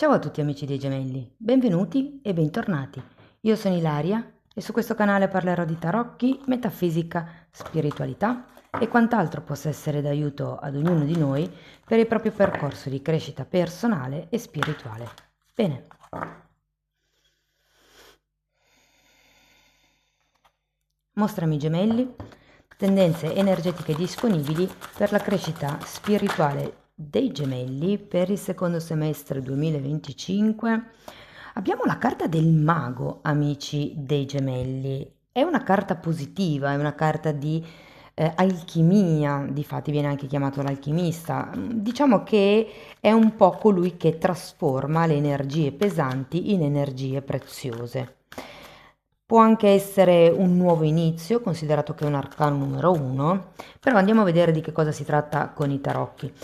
Ciao a tutti amici dei gemelli, benvenuti e bentornati. Io sono Ilaria e su questo canale parlerò di tarocchi, metafisica, spiritualità e quant'altro possa essere d'aiuto ad ognuno di noi per il proprio percorso di crescita personale e spirituale. Bene. Mostrami gemelli, tendenze energetiche disponibili per la crescita spirituale dei gemelli per il secondo semestre 2025. Abbiamo la carta del mago, amici dei gemelli. È una carta positiva, è una carta di alchimia, difatti viene anche chiamato l'alchimista. Diciamo che è un po' colui che trasforma le energie pesanti in energie preziose. Può anche essere un nuovo inizio, considerato che è un arcano numero 1, però andiamo a vedere di che cosa si tratta con i tarocchi.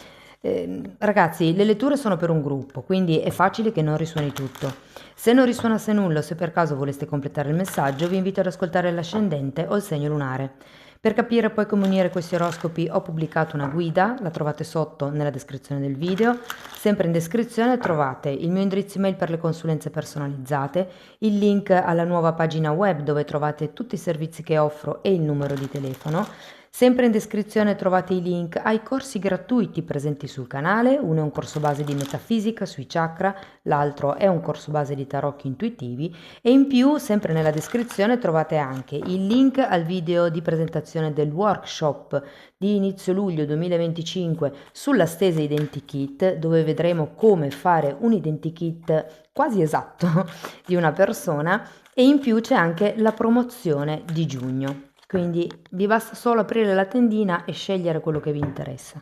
Ragazzi, le letture sono per un gruppo, quindi è facile che non risuoni tutto. Se non risuonasse nulla o se per caso voleste completare il messaggio, vi invito ad ascoltare l'ascendente o il segno lunare. Per capire poi come unire questi oroscopi ho pubblicato una guida, la trovate sotto nella descrizione del video. Sempre in descrizione trovate il mio indirizzo email per le consulenze personalizzate, il link alla nuova pagina web dove trovate tutti i servizi che offro e il numero di telefono. Sempre in descrizione trovate i link ai corsi gratuiti presenti sul canale, uno è un corso base di metafisica sui chakra, l'altro è un corso base di tarocchi intuitivi e in più sempre nella descrizione trovate anche il link al video di presentazione del workshop di inizio luglio 2025 sulla stesa identikit, dove vedremo come fare un identikit quasi esatto di una persona e in più c'è anche la promozione di giugno. Quindi vi basta solo aprire la tendina e scegliere quello che vi interessa.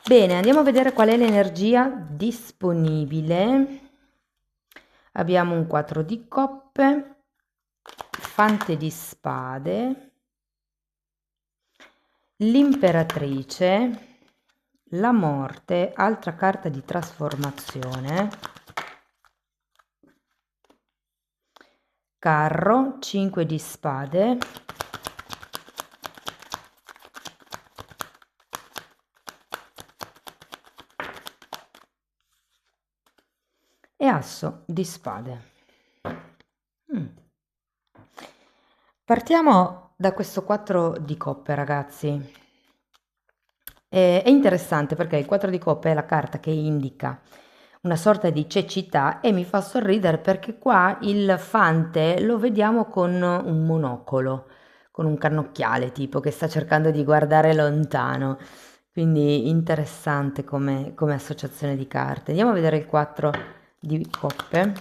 Bene, andiamo a vedere qual è l'energia disponibile. Abbiamo un 4 di coppe, fante di spade, l'imperatrice, la morte, altra carta di trasformazione, carro, 5 di spade, e asso di spade. Partiamo da questo 4 di coppe, ragazzi. È interessante perché il 4 di coppe è la carta che indica una sorta di cecità e mi fa sorridere perché qua il fante lo vediamo con un monocolo, con un cannocchiale tipo che sta cercando di guardare lontano. Quindi interessante come associazione di carte. Andiamo a vedere il 4 di coppe.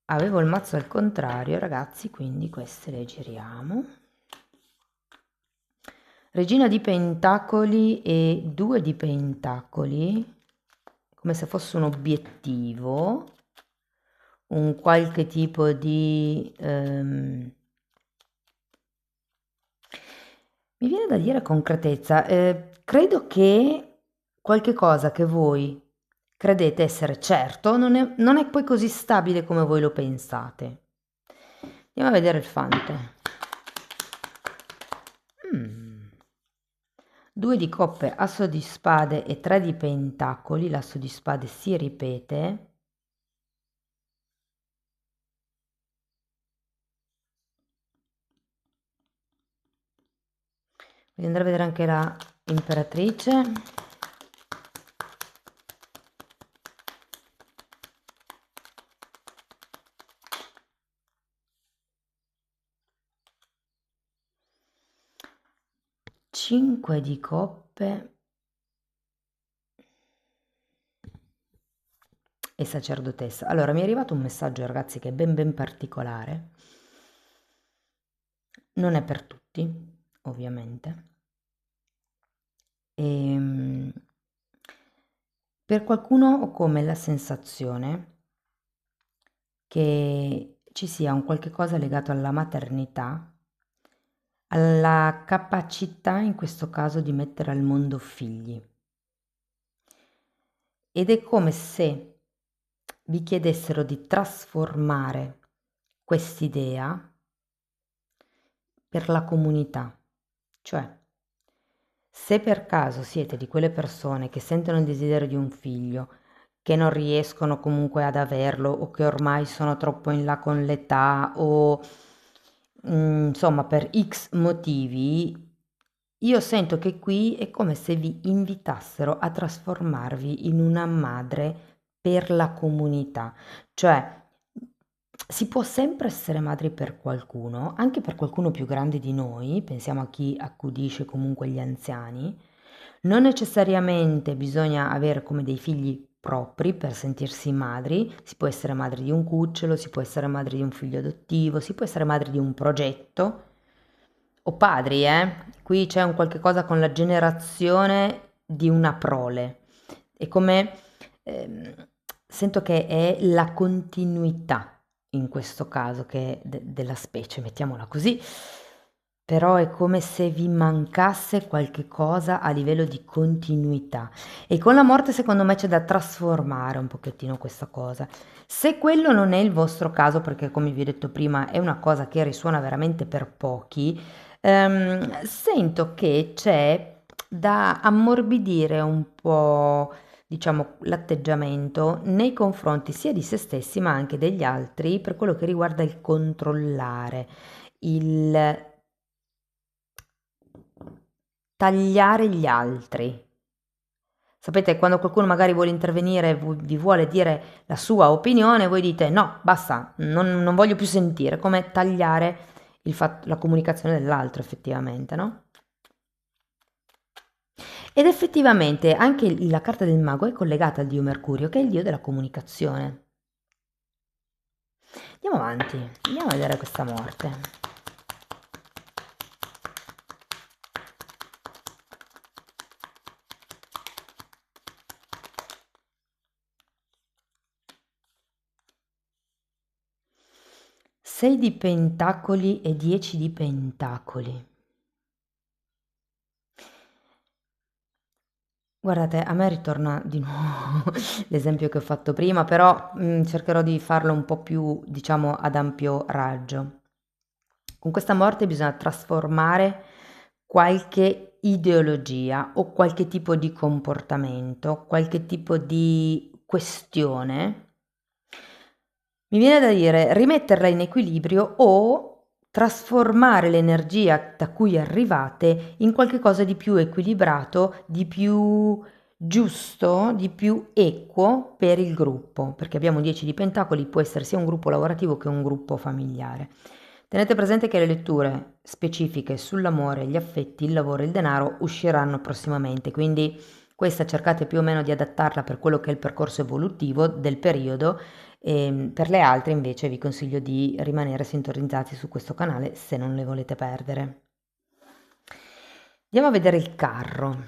Avevo il mazzo al contrario, ragazzi, quindi queste le giriamo. Regina di pentacoli e 2 di pentacoli, come se fosse un obiettivo, un qualche tipo di... mi viene da dire concretezza. Credo che qualche cosa che voi credete essere certo non è poi così stabile come voi lo pensate. Andiamo a vedere il fante. 2 di coppe, asso di spade e 3 di pentacoli. L'asso di spade si ripete. Voglio andare a vedere anche la imperatrice. Cinque di coppe e sacerdotessa. Allora, mi è arrivato un messaggio, ragazzi, che è ben particolare. Non è per tutti, ovviamente. Per qualcuno ho come la sensazione che ci sia un qualche cosa legato alla maternità, alla capacità in questo caso di mettere al mondo figli. Ed è come se vi chiedessero di trasformare quest'idea per la comunità. Cioè, Se per caso siete di quelle persone che sentono il desiderio di un figlio, che non riescono comunque ad averlo o che ormai sono troppo in là con l'età o insomma per X motivi, io sento che qui è come se vi invitassero a trasformarvi in una madre per la comunità. Cioè, si può sempre essere madri per qualcuno, anche per qualcuno più grande di noi, pensiamo a chi accudisce comunque gli anziani. Non necessariamente bisogna avere come dei figli propri per sentirsi madri, si può essere madre di un cucciolo, si può essere madre di un figlio adottivo, si può essere madre di un progetto o padri, qui c'è un qualche cosa con la generazione di una prole. È come sento che è la continuità in questo caso che della specie, mettiamola così, però è come se vi mancasse qualche cosa a livello di continuità e con la morte secondo me c'è da trasformare un pochettino questa cosa. Se quello non è il vostro caso, perché come vi ho detto prima è una cosa che risuona veramente per pochi, sento che c'è da ammorbidire un po', diciamo, l'atteggiamento nei confronti sia di se stessi ma anche degli altri per quello che riguarda il controllare, il tagliare gli altri. Sapete, quando qualcuno magari vuole intervenire e vi vuole dire la sua opinione, voi dite no, basta, non voglio più sentire, come tagliare la comunicazione dell'altro effettivamente, no? Ed effettivamente anche la carta del mago è collegata al dio Mercurio, che è il dio della comunicazione. Andiamo avanti, andiamo a vedere questa morte. Sei di pentacoli e 10 di pentacoli. Guardate, a me ritorna di nuovo l'esempio che ho fatto prima, però cercherò di farlo un po' più, diciamo, ad ampio raggio. Con questa morte bisogna trasformare qualche ideologia o qualche tipo di comportamento, qualche tipo di questione. Mi viene da dire rimetterla in equilibrio o trasformare l'energia da cui arrivate in qualche cosa di più equilibrato, di più giusto, di più equo per il gruppo, perché abbiamo 10 di pentacoli, può essere sia un gruppo lavorativo che un gruppo familiare. Tenete presente che le letture specifiche sull'amore, gli affetti, il lavoro e il denaro usciranno prossimamente, quindi questa cercate più o meno di adattarla per quello che è il percorso evolutivo del periodo e per le altre invece vi consiglio di rimanere sintonizzati su questo canale se non le volete perdere. Andiamo a vedere il carro.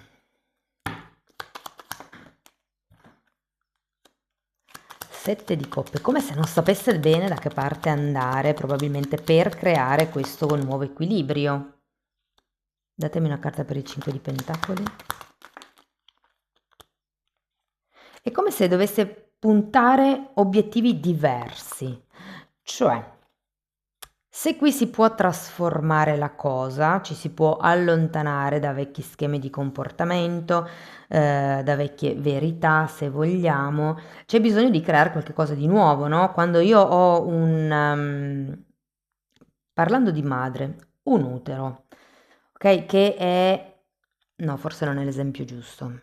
Sette di coppe, come se non sapesse bene da che parte andare, probabilmente per creare questo nuovo equilibrio. Datemi una carta per il 5 di pentacoli. È come se dovesse puntare obiettivi diversi, cioè se qui si può trasformare la cosa, ci si può allontanare da vecchi schemi di comportamento, da vecchie verità, se vogliamo, c'è bisogno di creare qualcosa di nuovo, no? Quando io ho parlando di madre, un utero, ok? Che è, no, forse non è l'esempio giusto.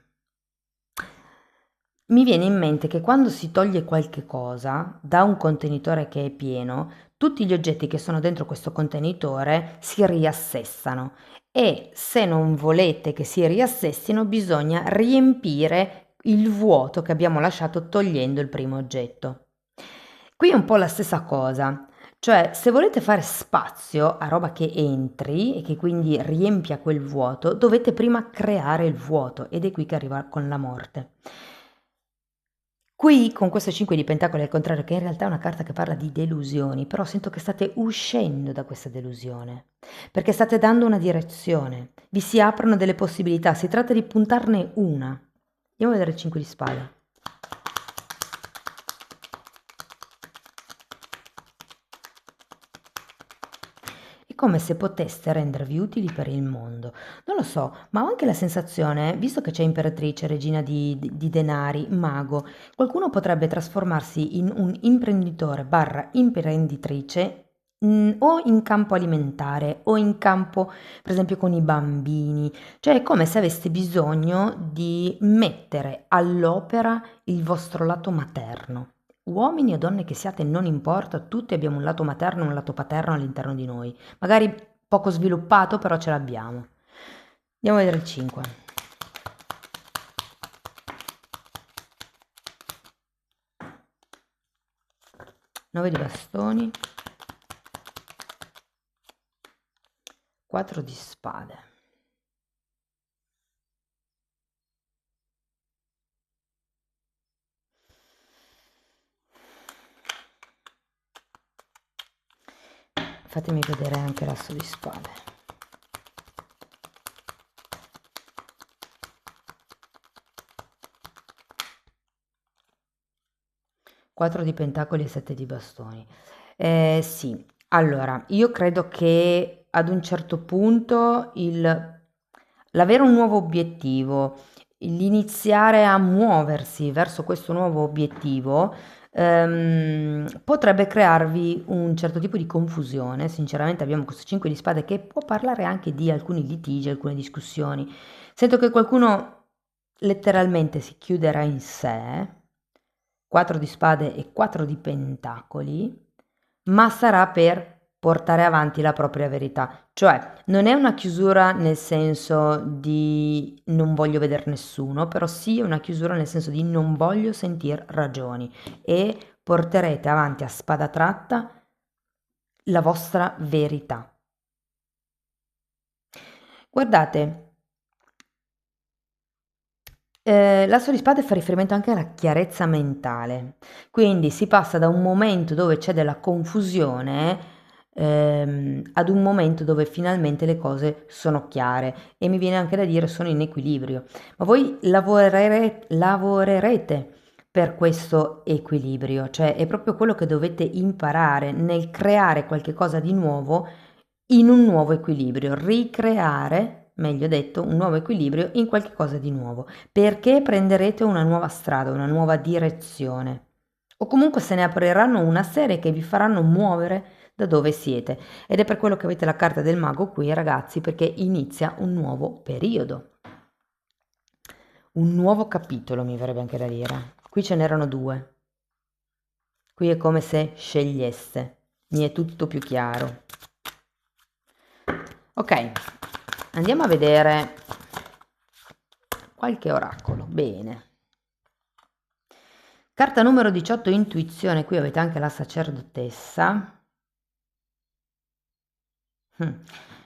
Mi viene in mente che quando si toglie qualche cosa da un contenitore che è pieno, tutti gli oggetti che sono dentro questo contenitore si riassessano e se non volete che si riassessino bisogna riempire il vuoto che abbiamo lasciato togliendo il primo oggetto. Qui è un po' la stessa cosa, cioè se volete fare spazio a roba che entri e che quindi riempia quel vuoto, dovete prima creare il vuoto ed è qui che arriva con la morte. Qui con questo 5 di pentacoli al contrario, che in realtà è una carta che parla di delusioni, però sento che state uscendo da questa delusione, perché state dando una direzione, vi si aprono delle possibilità, si tratta di puntarne una. Andiamo a vedere il 5 di spade. come se poteste rendervi utili per il mondo. Non lo so, ma ho anche la sensazione, visto che c'è imperatrice, regina di denari, mago, qualcuno potrebbe trasformarsi in un imprenditore barra imprenditrice o in campo alimentare o in campo, per esempio, con i bambini. Cioè è come se aveste bisogno di mettere all'opera il vostro lato materno. Uomini o donne che siate, non importa, tutti abbiamo un lato materno e un lato paterno all'interno di noi. Magari poco sviluppato, però ce l'abbiamo. Andiamo a vedere il 5. 9 di bastoni. 4 di spade. Fatemi vedere anche l'asso di spade. Quattro di pentacoli e 7 di bastoni. Sì, allora, io credo che ad un certo punto l'avere un nuovo obiettivo, l'iniziare a muoversi verso questo nuovo obiettivo, potrebbe crearvi un certo tipo di confusione. Sinceramente abbiamo questo 5 di spade che può parlare anche di alcuni litigi, alcune discussioni. Sento che qualcuno letteralmente si chiuderà in sé, 4 di spade e 4 di pentacoli, ma sarà per portare avanti la propria verità. Cioè, non è una chiusura nel senso di non voglio vedere nessuno, però sì è una chiusura nel senso di non voglio sentir ragioni, e porterete avanti a spada tratta la vostra verità. Guardate, l'asso di spade fa riferimento anche alla chiarezza mentale, quindi si passa da un momento dove c'è della confusione ad un momento dove finalmente le cose sono chiare, e mi viene anche da dire sono in equilibrio, ma voi lavorerete per questo equilibrio, cioè è proprio quello che dovete imparare nel creare qualche cosa di nuovo in un nuovo equilibrio, ricreare, meglio detto, un nuovo equilibrio in qualche cosa di nuovo, perché prenderete una nuova strada, una nuova direzione, o comunque se ne apriranno una serie che vi faranno muovere da dove siete, ed è per quello che avete la carta del mago qui, ragazzi, perché inizia un nuovo periodo, un nuovo capitolo, mi verrebbe anche da dire. Qui ce n'erano due, qui è come se sceglieste, mi è tutto più chiaro. Ok, andiamo a vedere qualche oracolo. Bene. Carta numero 18, intuizione. Qui avete anche la sacerdotessa.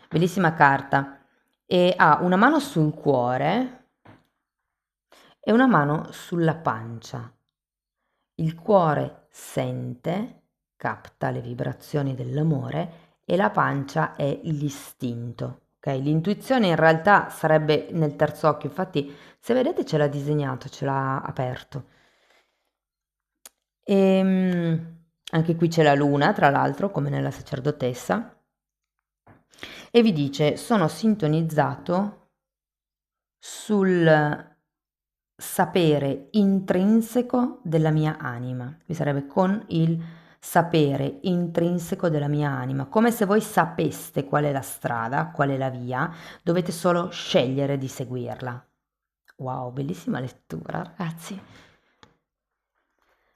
Bellissima carta. E ha una mano sul cuore e una mano sulla pancia. Il cuore sente, capta le vibrazioni dell'amore, e la pancia è l'istinto. Okay? L'intuizione in realtà sarebbe nel terzo occhio, infatti se vedete ce l'ha disegnato, ce l'ha aperto. Anche qui c'è la luna, tra l'altro, come nella sacerdotessa, e vi dice: sono sintonizzato sul sapere intrinseco della mia anima. Qui sarebbe con il sapere intrinseco della mia anima, come se voi sapeste qual è la strada, qual è la via, dovete solo scegliere di seguirla. Wow, bellissima lettura, ragazzi.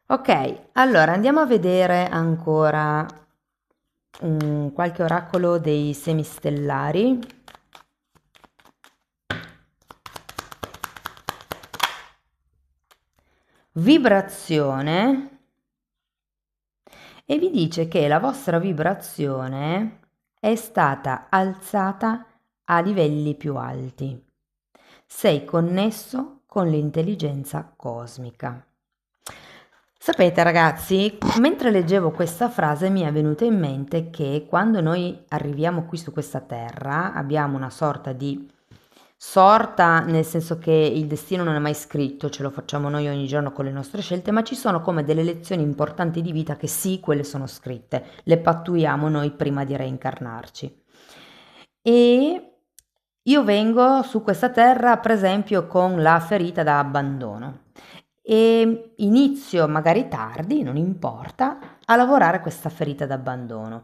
Ok, allora andiamo a vedere ancora qualche oracolo dei semistellari. Vibrazione, e vi dice che la vostra vibrazione è stata alzata a livelli più alti. Sei connesso con l'intelligenza cosmica. Sapete ragazzi, mentre leggevo questa frase mi è venuto in mente che quando noi arriviamo qui su questa terra abbiamo una sorta nel senso che il destino non è mai scritto, ce lo facciamo noi ogni giorno con le nostre scelte, ma ci sono come delle lezioni importanti di vita che sì, quelle sono scritte, le pattuiamo noi prima di reincarnarci. e io vengo su questa terra, per esempio, con la ferita da abbandono e inizio, magari tardi, non importa, a lavorare questa ferita d'abbandono.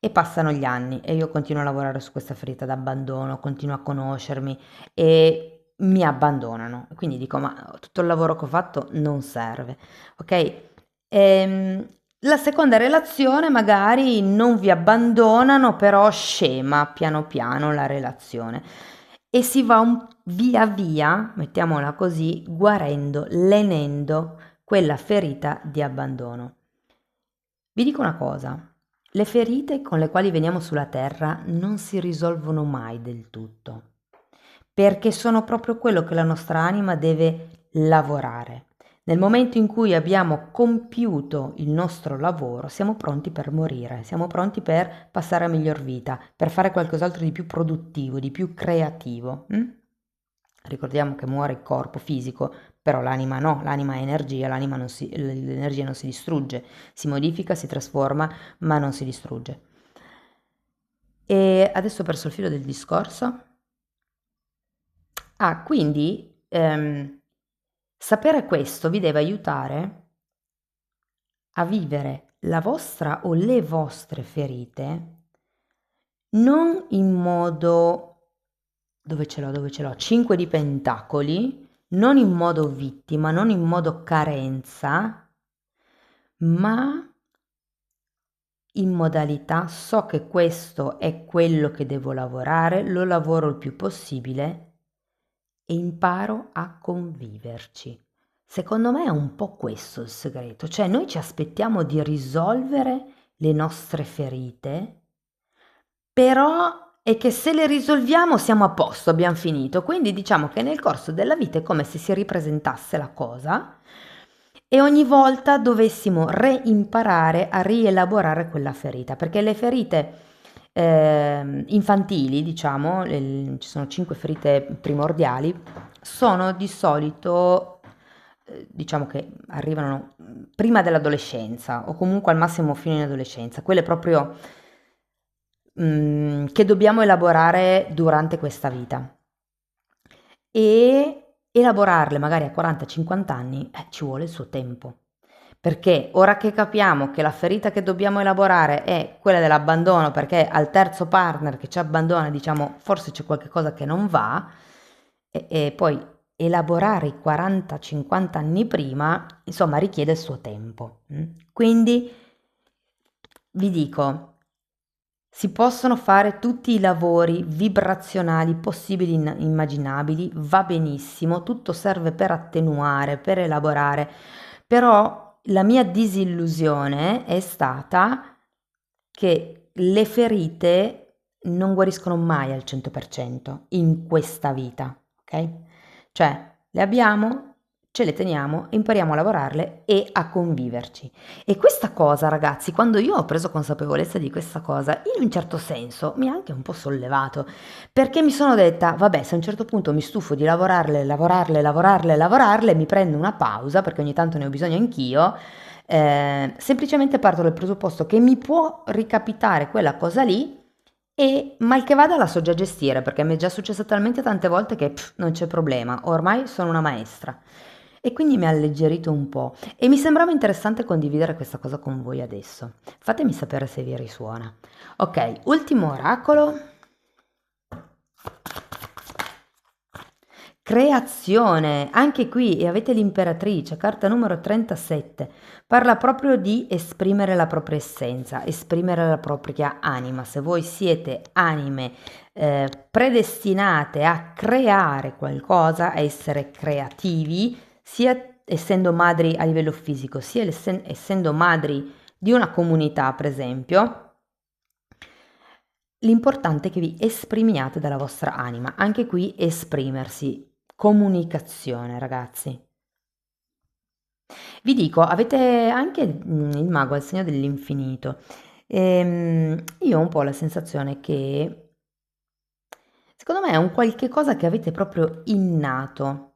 E passano gli anni e io continuo a lavorare su questa ferita d'abbandono, continuo a conoscermi e mi abbandonano. Quindi dico, ma tutto il lavoro che ho fatto non serve, ok? La seconda relazione magari non vi abbandonano, però scema piano piano la relazione e si va via via, mettiamola così, guarendo, lenendo quella ferita di abbandono. Vi dico una cosa, le ferite con le quali veniamo sulla terra non si risolvono mai del tutto, perché sono proprio quello che la nostra anima deve lavorare. Nel momento in cui abbiamo compiuto il nostro lavoro, siamo pronti per morire, siamo pronti per passare a miglior vita, per fare qualcos'altro di più produttivo, di più creativo. Ricordiamo che muore il corpo fisico, però l'anima no, l'anima è energia, l'energia non si distrugge, si modifica, si trasforma, ma non si distrugge. E adesso ho perso il filo del discorso. Quindi sapere questo vi deve aiutare a vivere la vostra o le vostre ferite non in modo dove ce l'ho, 5 di pentacoli, non in modo vittima, non in modo carenza, ma in modalità so che questo è quello che devo lavorare, lo lavoro il più possibile e imparo a conviverci. Secondo me è un po' questo il segreto, cioè noi ci aspettiamo di risolvere le nostre ferite, però è che se le risolviamo siamo a posto, abbiamo finito. Quindi diciamo che nel corso della vita è come se si ripresentasse la cosa e ogni volta dovessimo reimparare a rielaborare quella ferita, perché le ferite infantili, diciamo, ci sono 5 ferite primordiali, sono di solito, diciamo che arrivano prima dell'adolescenza o comunque al massimo fino in adolescenza, quelle proprio che dobbiamo elaborare durante questa vita. E elaborarle magari a 40-50 anni ci vuole il suo tempo. Perché ora che capiamo che la ferita che dobbiamo elaborare è quella dell'abbandono, perché al terzo partner che ci abbandona diciamo forse c'è qualche cosa che non va, e poi elaborare i 40-50 anni prima, insomma, richiede il suo tempo. Quindi vi dico, si possono fare tutti i lavori vibrazionali possibili e immaginabili, va benissimo, tutto serve per attenuare, per elaborare, però la mia disillusione è stata che le ferite non guariscono mai al 100% in questa vita, ok? Cioè, le abbiamo, ce le teniamo, impariamo a lavorarle e a conviverci. E questa cosa, ragazzi, quando io ho preso consapevolezza di questa cosa, in un certo senso mi ha anche un po' sollevato, perché mi sono detta, vabbè, se a un certo punto mi stufo di lavorarle, mi prendo una pausa, perché ogni tanto ne ho bisogno anch'io, semplicemente parto dal presupposto che mi può ricapitare quella cosa lì e mal che vada la so già gestire, perché mi è già successo talmente tante volte che non c'è problema, ormai sono una maestra. E quindi mi ha alleggerito un po' e mi sembrava interessante condividere questa cosa con voi adesso. Fatemi sapere se vi risuona. Ok, ultimo oracolo. Creazione, anche qui e avete l'imperatrice, carta numero 37, parla proprio di esprimere la propria essenza, esprimere la propria anima. Se voi siete anime predestinate a creare qualcosa, a essere creativi, sia essendo madri a livello fisico, sia essendo madri di una comunità, per esempio, l'importante è che vi esprimiate dalla vostra anima, anche qui esprimersi. Comunicazione, ragazzi. Vi dico, avete anche il mago al segno dell'infinito. Io ho un po' la sensazione che, secondo me, è un qualche cosa che avete proprio innato.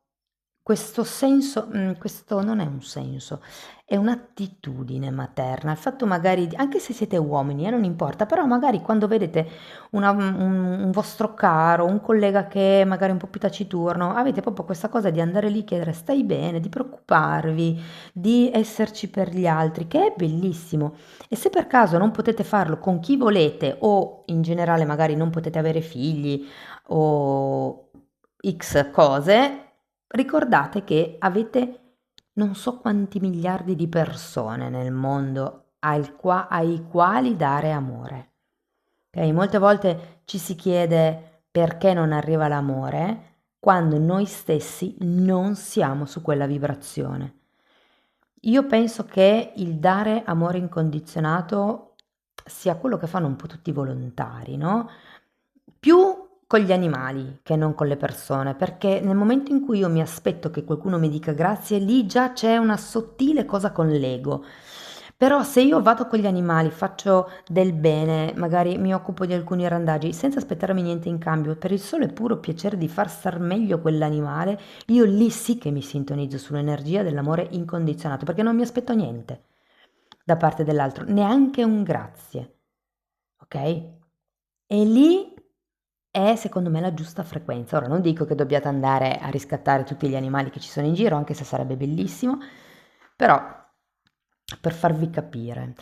questo senso, questo non è un senso, è un'attitudine materna. Il fatto magari, anche se siete uomini, non importa, però magari quando vedete un vostro caro, un collega che è magari un po' più taciturno, avete proprio questa cosa di andare lì, chiedere stai bene, di preoccuparvi, di esserci per gli altri, che è bellissimo. E se per caso non potete farlo con chi volete o in generale magari non potete avere figli o X cose, ricordate che avete non so quanti miliardi di persone nel mondo ai quali dare amore. Ok? Molte volte ci si chiede perché non arriva l'amore quando noi stessi non siamo su quella vibrazione. Io penso che il dare amore incondizionato sia quello che fanno un po' tutti i volontari, no? Più con gli animali che non con le persone, perché nel momento in cui io mi aspetto che qualcuno mi dica grazie, lì già c'è una sottile cosa con l'ego. Però se io vado con gli animali, faccio del bene, magari mi occupo di alcuni randaggi, senza aspettarmi niente in cambio, per il solo e puro piacere di far star meglio quell'animale, io lì sì che mi sintonizzo sull'energia dell'amore incondizionato, perché non mi aspetto niente da parte dell'altro, neanche un grazie, ok? E lì è secondo me la giusta frequenza. Ora non dico che dobbiate andare a riscattare tutti gli animali che ci sono in giro, anche se sarebbe bellissimo, però per farvi capire.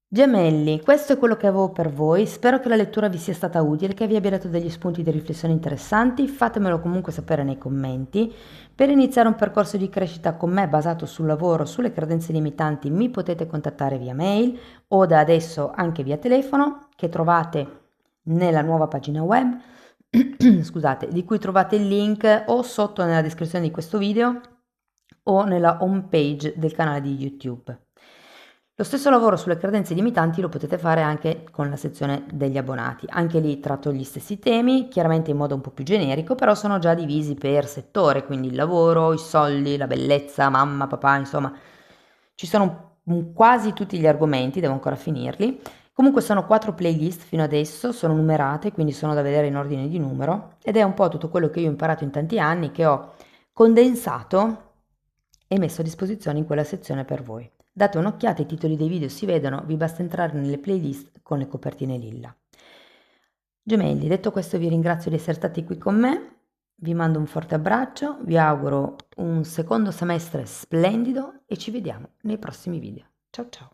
Gemelli, questo è quello che avevo per voi, spero che la lettura vi sia stata utile, che vi abbia dato degli spunti di riflessione interessanti, fatemelo comunque sapere nei commenti. Per iniziare un percorso di crescita con me basato sul lavoro, sulle credenze limitanti, mi potete contattare via mail o da adesso anche via telefono, che trovate nella nuova pagina web, scusate, di cui trovate il link o sotto nella descrizione di questo video o nella home page del canale di YouTube. Lo stesso lavoro sulle credenze limitanti lo potete fare anche con la sezione degli abbonati. Anche lì tratto gli stessi temi, chiaramente in modo un po' più generico, però sono già divisi per settore, quindi il lavoro, i soldi, la bellezza, mamma, papà, insomma, ci sono quasi tutti gli argomenti, devo ancora finirli. Comunque sono 4 playlist fino adesso, sono numerate, quindi sono da vedere in ordine di numero, ed è un po' tutto quello che io ho imparato in tanti anni, che ho condensato e messo a disposizione in quella sezione per voi. Date un'occhiata, i titoli dei video si vedono, vi basta entrare nelle playlist con le copertine lilla. Gemelli, detto questo vi ringrazio di essere stati qui con me, vi mando un forte abbraccio, vi auguro un secondo semestre splendido e ci vediamo nei prossimi video. Ciao ciao!